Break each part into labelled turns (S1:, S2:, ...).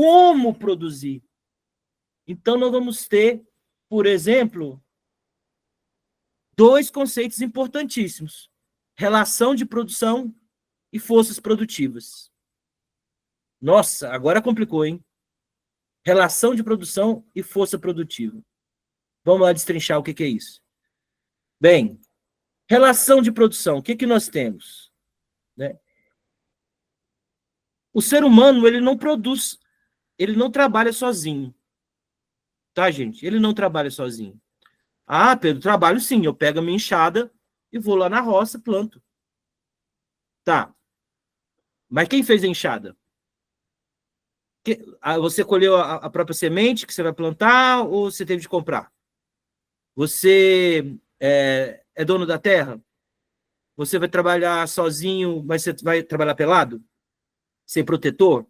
S1: como produzir. Então, nós vamos ter, por exemplo, dois conceitos importantíssimos: relação de produção e forças produtivas. Nossa, agora complicou, hein? Relação de produção e força produtiva. Vamos lá destrinchar o que é isso. Bem, relação de produção, o que nós temos? Né? O ser humano, ele não produz, ele não trabalha sozinho. Tá, gente? Ele não trabalha sozinho. Ah, Pedro, trabalho sim. Eu pego a minha enxada e vou lá na roça, planto. Tá. Mas quem fez a enxada? Você colheu a própria semente que você vai plantar ou você teve de comprar? Você é dono da terra? Você vai trabalhar sozinho, mas você vai trabalhar pelado? Sem protetor?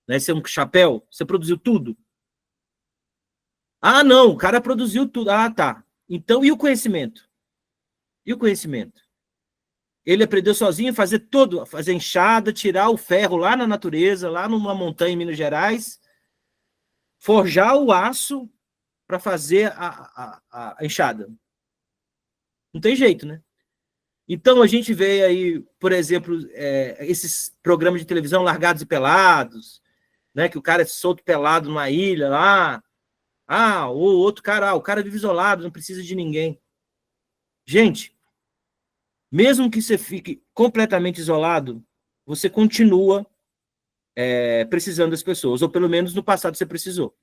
S1: Né? Sem um chapéu? Você produziu tudo? Ah, não, o cara produziu tudo. Ah, tá. Então, e o conhecimento? E o conhecimento? Ele aprendeu sozinho a fazer tudo, fazer enxada, tirar o ferro lá na natureza, lá numa montanha em Minas Gerais, forjar o aço para fazer a enxada. Não tem jeito, né? Então, a gente vê aí, por exemplo, esses programas de televisão Largados e Pelados, né, que o cara é solto pelado numa ilha lá. Ah, o outro cara, o cara vive isolado, não precisa de ninguém. Gente, mesmo que você fique completamente isolado, você continua precisando das pessoas, ou pelo menos no passado você precisou.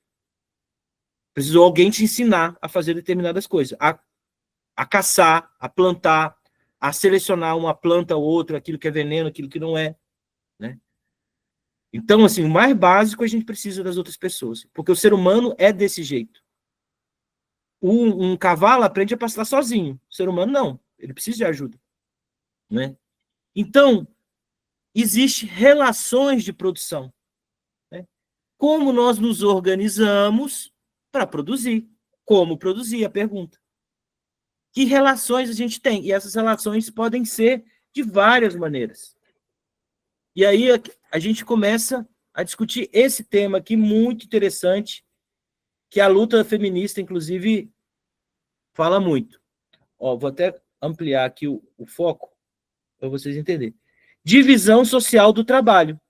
S1: Precisou alguém te ensinar a fazer determinadas coisas, a caçar, a plantar, a selecionar uma planta ou outra, aquilo que é veneno, aquilo que não é, né? Então, assim, o mais básico a gente precisa das outras pessoas, porque o ser humano é desse jeito. Um cavalo aprende a pastar sozinho, o ser humano não, ele precisa de ajuda, né? Então, existem relações de produção, né? Como nós nos organizamos para produzir? Como produzir? A pergunta. Que relações a gente tem? E essas relações podem ser de várias maneiras. E aí a gente começa a discutir esse tema aqui muito interessante, que a luta feminista, inclusive, fala muito. Ó, vou até ampliar aqui o foco para vocês entenderem. Divisão social do trabalho.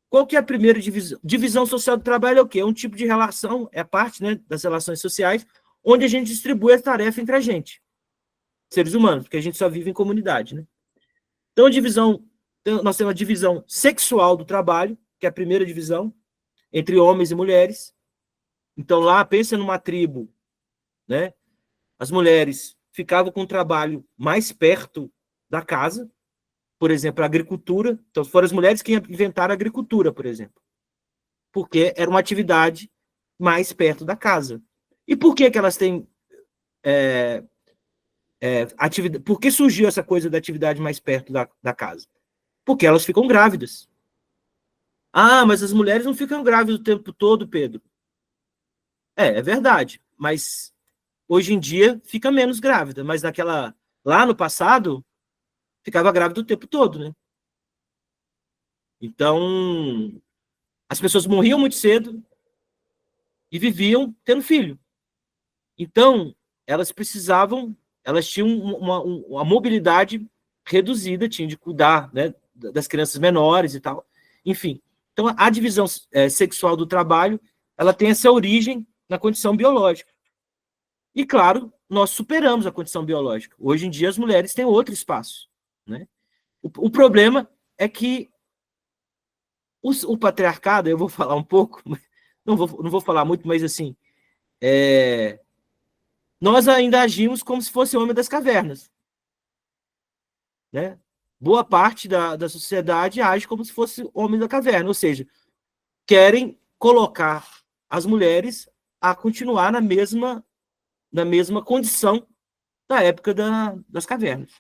S1: Qual que é a primeira divisão? Divisão social do trabalho é o quê? É um tipo de relação, é parte, né, das relações sociais, onde a gente distribui a tarefa entre a gente, seres humanos, porque a gente só vive em comunidade, né? Então, nós temos a divisão sexual do trabalho, que é a primeira divisão, entre homens e mulheres. Então, lá, pensa numa tribo, né? As mulheres ficavam com o trabalho mais perto da casa, por exemplo, a agricultura. Então, foram as mulheres que inventaram a agricultura, por exemplo, porque era uma atividade mais perto da casa. E por que elas têm atividade? Por que surgiu essa coisa da atividade mais perto da casa? Porque elas ficam grávidas. Ah, mas as mulheres não ficam grávidas o tempo todo, Pedro. É verdade, mas hoje em dia fica menos grávida, mas lá no passado ficava grávida o tempo todo, né? Então, as pessoas morriam muito cedo e viviam tendo filho. Então, elas tinham uma mobilidade reduzida, tinham de cuidar, né, das crianças menores e tal. Enfim, então a divisão sexual do trabalho, ela tem essa origem na condição biológica. E, claro, nós superamos a condição biológica. Hoje em dia, as mulheres têm outro espaço, né? O problema é que o patriarcado, eu vou falar um pouco, não vou falar muito, mas assim, nós ainda agimos como se fosse o homem das cavernas, né? Boa parte da sociedade age como se fosse o homem da caverna, ou seja, querem colocar as mulheres a continuar na mesma condição da época das cavernas,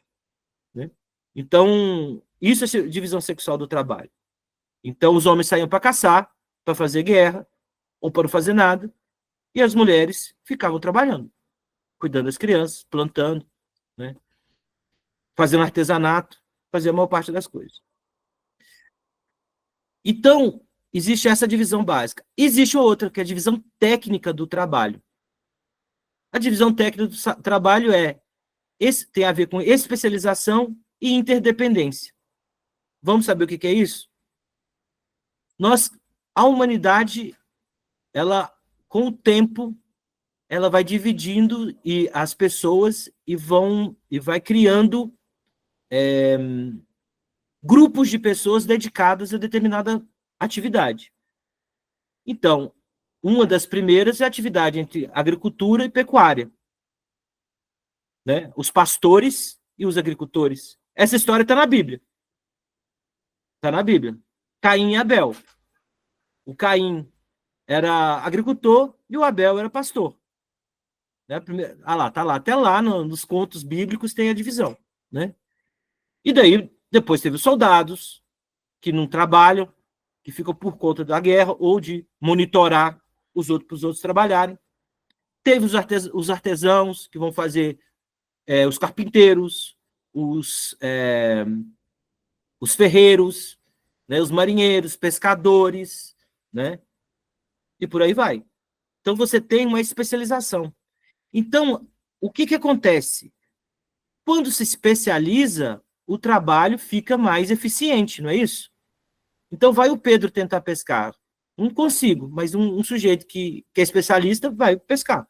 S1: né? Então, isso é divisão sexual do trabalho. Então, os homens saíam para caçar, para fazer guerra, ou para não fazer nada, e as mulheres ficavam trabalhando, cuidando das crianças, plantando, né? Fazendo artesanato, fazendo a maior parte das coisas. Então, existe essa divisão básica. Existe outra, que é a divisão técnica do trabalho. A divisão técnica do trabalho tem a ver com especialização e interdependência. Vamos saber o que é isso? A humanidade, ela, com o tempo, ela vai dividindo e as pessoas e vai criando grupos de pessoas dedicadas a determinada atividade. Então, uma das primeiras é a atividade entre agricultura e pecuária, né? Os pastores e os agricultores. Essa história está na Bíblia. Está na Bíblia. Caim e Abel. O Caim era agricultor e o Abel era pastor. Né? Tá lá. Até lá nos contos bíblicos tem a divisão. Né? E daí, depois teve os soldados, que não trabalham, que ficam por conta da guerra ou de monitorar os outros para os outros trabalharem. Teve os artesãos, que vão fazer os carpinteiros, os ferreiros, né, os marinheiros, pescadores, né, e por aí vai. Então, você tem uma especialização. Então, o que acontece? Quando se especializa, o trabalho fica mais eficiente, não é isso? Então, vai o Pedro tentar pescar. Não consigo, mas um sujeito que é especialista vai pescar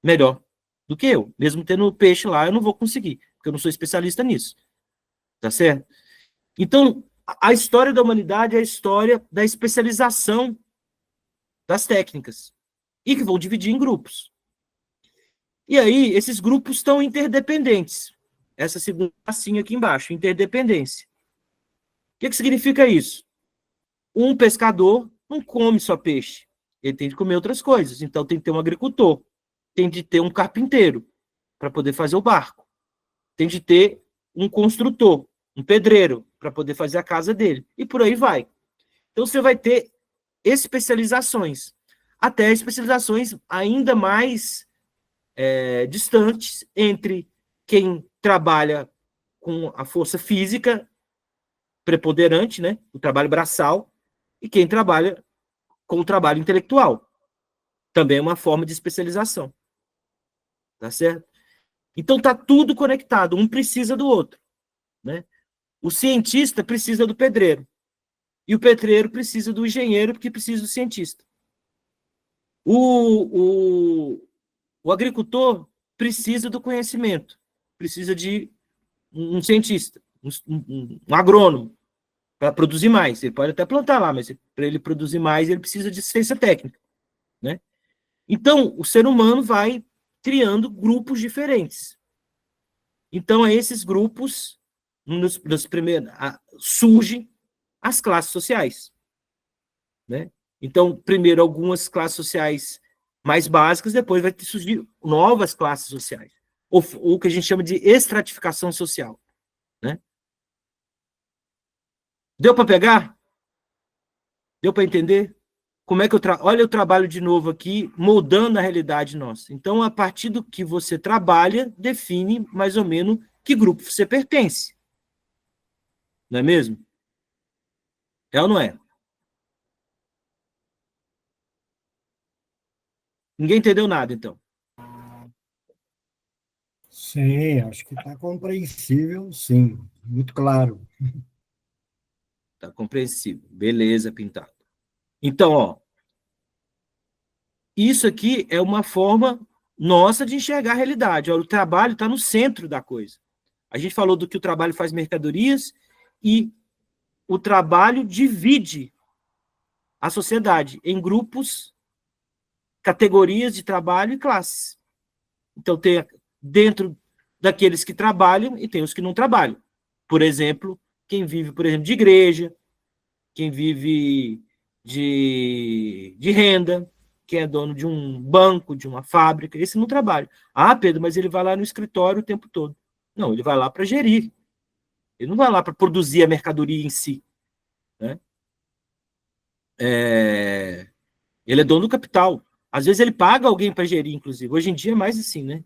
S1: melhor do que eu. Mesmo tendo peixe lá, eu não vou conseguir, porque eu não sou especialista nisso. Tá certo? Então, a história da humanidade é a história da especialização das técnicas, e que vão dividir em grupos. E aí, esses grupos estão interdependentes. Essa segunda passinha aqui embaixo, interdependência. O que significa isso? Um pescador não come só peixe, ele tem de comer outras coisas. Então, tem que ter um agricultor, tem de ter um carpinteiro para poder fazer o barco, tem de ter um construtor, um pedreiro, para poder fazer a casa dele, e por aí vai. Então, você vai ter especializações, até especializações ainda mais distantes entre quem trabalha com a força física preponderante, né, o trabalho braçal, e quem trabalha com o trabalho intelectual. Também é uma forma de especialização. Tá certo? Então, está tudo conectado, um precisa do outro. Né? O cientista precisa do pedreiro. E o pedreiro precisa do engenheiro, porque precisa do cientista. O agricultor precisa do conhecimento, precisa de um cientista, um agrônomo, para produzir mais. Ele pode até plantar lá, mas para ele produzir mais, ele precisa de assistência técnica. Né? Então, o ser humano vai criando grupos diferentes. Então, esses grupos, nos primeiros, surgem as classes sociais. Né? Então, primeiro, algumas classes sociais mais básicas, depois vai surgir novas classes sociais, ou o que a gente chama de estratificação social. Né? Deu para pegar? Deu para entender? Como é que olha, eu trabalho de novo aqui, moldando a realidade nossa. Então, a partir do que você trabalha, define mais ou menos que grupo você pertence. Não é mesmo? É ou não é? Ninguém entendeu nada, então.
S2: Sim, acho que está compreensível, sim, muito claro.
S1: Tá compreensível. Beleza, Pintado. Então, ó, isso aqui é uma forma nossa de enxergar a realidade. Ó, o trabalho está no centro da coisa. A gente falou do que o trabalho faz mercadorias e o trabalho divide a sociedade em grupos, categorias de trabalho e classes. Então, tem dentro daqueles que trabalham e tem os que não trabalham. Por exemplo, quem vive, por exemplo, de igreja, quem vive de renda, quem é dono de um banco, de uma fábrica, esse não trabalha. Ah, Pedro, mas ele vai lá no escritório o tempo todo. Não, ele vai lá para gerir. Ele não vai lá para produzir a mercadoria em si. Né? Ele é dono do capital. Às vezes ele paga alguém para gerir, inclusive. Hoje em dia é mais assim, né?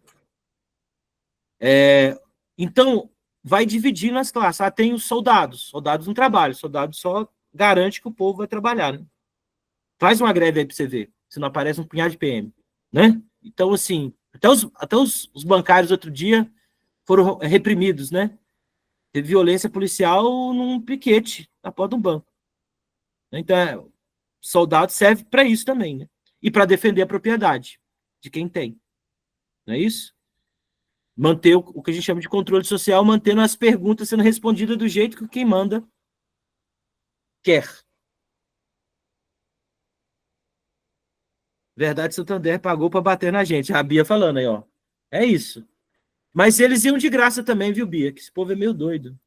S1: Então, vai dividindo as classes. Tem os soldados. Soldados não trabalham. Soldados só garante que o povo vai trabalhar. Né? Faz uma greve aí para você ver, se não aparece um punhado de PM, né? Então, assim, até os bancários outro dia foram reprimidos, né? Teve violência policial num piquete na porta do banco. Então, soldado serve para isso também, né? E para defender a propriedade de quem tem. Não é isso? Manter o que a gente chama de controle social, mantendo as perguntas sendo respondidas do jeito que quem manda quer. Verdade, Santander pagou para bater na gente. A Bia falando aí, ó. É isso. Mas eles iam de graça também, viu, Bia? Que esse povo é meio doido.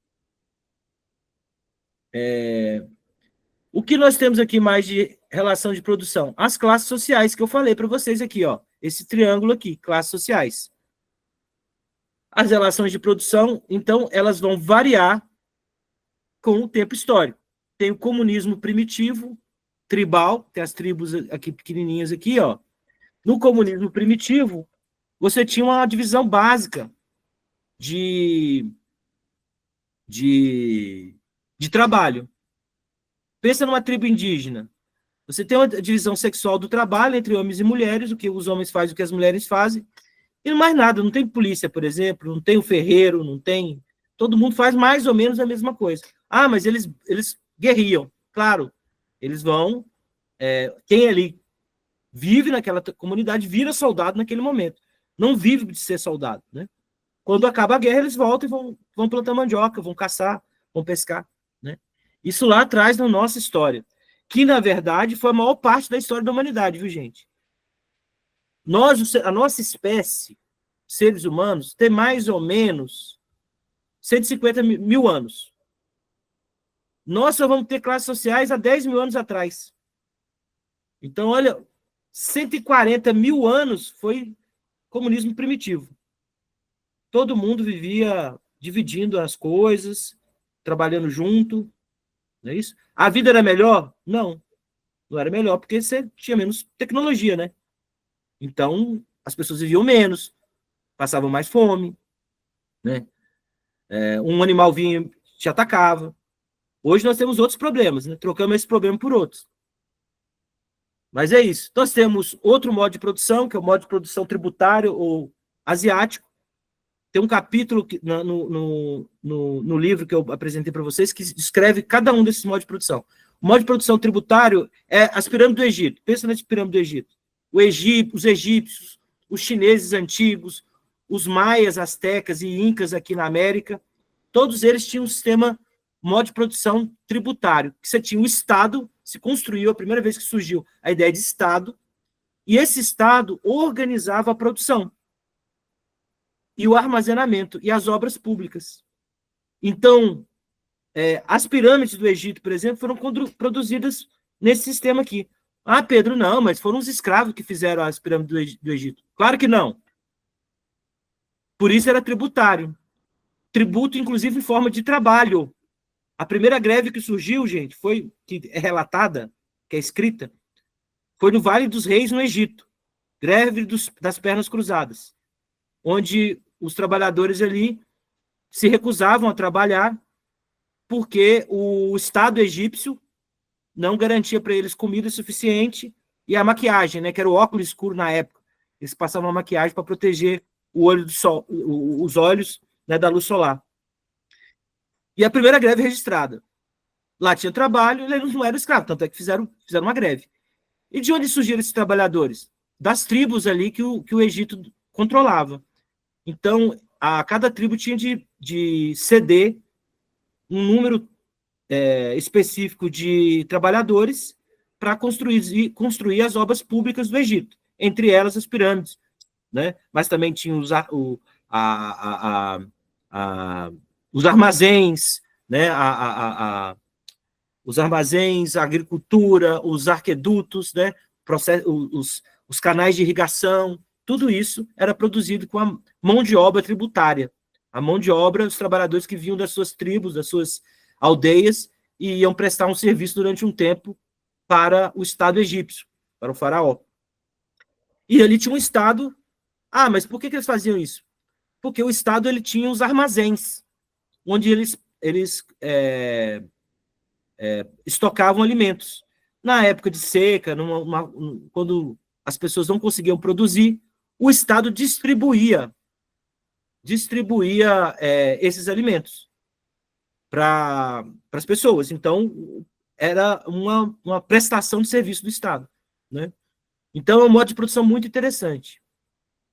S1: O que nós temos aqui mais de relação de produção? As classes sociais que eu falei para vocês aqui, ó. Esse triângulo aqui, classes sociais. As relações de produção, então, elas vão variar com o tempo histórico. Tem o comunismo primitivo, tribal, tem as tribos aqui pequenininhas aqui, ó. No comunismo primitivo, você tinha uma divisão básica de, de trabalho. Pensa numa tribo indígena. Você tem uma divisão sexual do trabalho entre homens e mulheres, o que os homens fazem, o que as mulheres fazem, e não mais nada. Não tem polícia, por exemplo, não tem o ferreiro, não tem... Todo mundo faz mais ou menos a mesma coisa. Ah, mas eles guerriam. Claro, eles vão... quem ali vive naquela comunidade vira soldado naquele momento. Não vive de ser soldado, né? Quando acaba a guerra, eles voltam e vão plantar mandioca, vão caçar, vão pescar, né? Isso lá atrás na nossa história, que, na verdade, foi a maior parte da história da humanidade, viu, gente? A nossa espécie, seres humanos, tem mais ou menos 150 mil anos. Nós só vamos ter classes sociais há 10 mil anos atrás. Então, olha, 140 mil anos foi comunismo primitivo. Todo mundo vivia dividindo as coisas, trabalhando junto, não é isso? A vida era melhor? Não, não era melhor, porque você tinha menos tecnologia, né? Então, as pessoas viviam menos, passavam mais fome, né? Um animal vinha e te atacava. Hoje nós temos outros problemas, né? Trocamos esse problema por outros. Mas é isso. Nós temos outro modo de produção, que é o modo de produção tributário ou asiático. Tem um capítulo no livro que eu apresentei para vocês que descreve cada um desses modos de produção. O modo de produção tributário é as pirâmides do Egito. Pensa nas pirâmides do Egito. Os egípcios, os chineses antigos, os maias, astecas e incas aqui na América, todos eles tinham um sistema, modo de produção tributário, que você tinha o Estado, se construiu, a primeira vez que surgiu a ideia de Estado, e esse Estado organizava a produção e o armazenamento e as obras públicas. Então, as pirâmides do Egito, por exemplo, foram produzidas nesse sistema aqui. Ah, Pedro, não, mas foram os escravos que fizeram as pirâmides do Egito. Claro que não. Por isso era tributário. Tributo, inclusive, em forma de trabalho. A primeira greve que surgiu, gente, que é relatada, que é escrita, foi no Vale dos Reis, no Egito. Greve das pernas cruzadas, onde os trabalhadores ali se recusavam a trabalhar porque o Estado egípcio não garantia para eles comida suficiente e a maquiagem, né, que era o óculos escuro na época. Eles passavam a maquiagem para proteger o olho do sol, os olhos, né, da luz solar. E a primeira greve registrada. Lá tinha trabalho, eles não eram escravos, tanto é que fizeram uma greve. E de onde surgiram esses trabalhadores? Das tribos ali que o Egito controlava. Então, cada tribo tinha de ceder um número específico de trabalhadores para construir as obras públicas do Egito, entre elas as pirâmides, né? Mas também tinha os armazéns, né? Os armazéns, a agricultura, os arquedutos, né? Os canais de irrigação, tudo isso era produzido com a mão de obra tributária. A mão de obra, os trabalhadores que vinham das suas tribos, das suas aldeias, e iam prestar um serviço durante um tempo para o Estado egípcio, para o faraó. E ali tinha um Estado... Ah, mas por que eles faziam isso? Porque o Estado ele tinha os armazéns, onde eles estocavam alimentos. Na época de seca, quando as pessoas não conseguiam produzir, o Estado distribuía esses alimentos para as pessoas. Então, era uma prestação de serviço do Estado, né? Então, é um modo de produção muito interessante.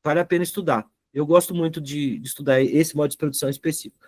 S1: Vale a pena estudar. Eu gosto muito de estudar esse modo de produção específico.